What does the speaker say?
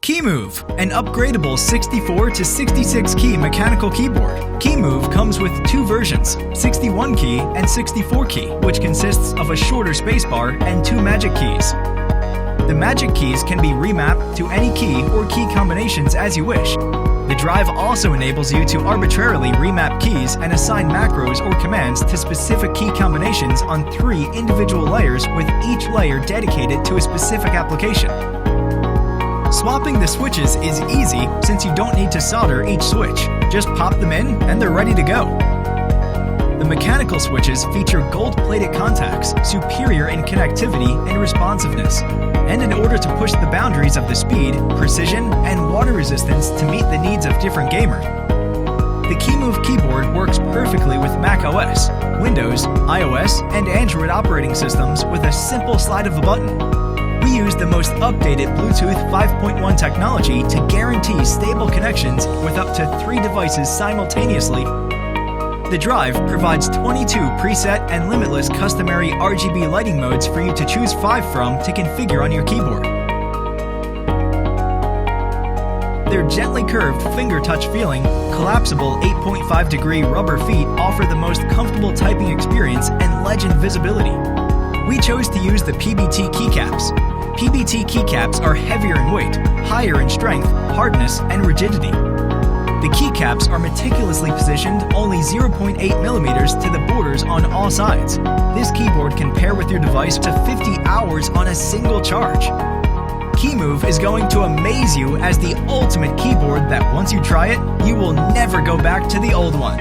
KEMOVE, an upgradable 64 to 66 key mechanical keyboard. KEMOVE comes with two versions, 61 key and 64 key, which consists of a shorter spacebar and two magic keys. The magic keys can be remapped to any key or key combinations as you wish. The drive also enables you to arbitrarily remap keys and assign macros or commands to specific key combinations on 3 individual layers, with each layer dedicated to a specific application. Swapping the switches is easy since you don't need to solder each switch. Just pop them in and they're ready to go. The mechanical switches feature gold-plated contacts, superior in connectivity and responsiveness, and in order to push the boundaries of the speed, precision, and water resistance to meet the needs of different gamers. The KEMOVE keyboard works perfectly with Mac OS, Windows, iOS, and Android operating systems with a simple slide of a button. We use the most updated Bluetooth 5.1 technology to guarantee stable connections with up to 3 devices simultaneously. The drive provides 22 preset and limitless customary RGB lighting modes for you to choose 5 from to configure on your keyboard. Their gently curved finger touch feeling, collapsible 8.5-degree rubber feet offer the most comfortable typing experience and legend visibility. We chose to use the PBT keycaps. PBT keycaps are heavier in weight, higher in strength, hardness, and rigidity. The keycaps are meticulously positioned only 0.8 millimeters to the borders on all sides. This keyboard can pair with your device to 50 hours on a single charge. KEMOVE is going to amaze you as the ultimate keyboard that once you try it, you will never go back to the old one.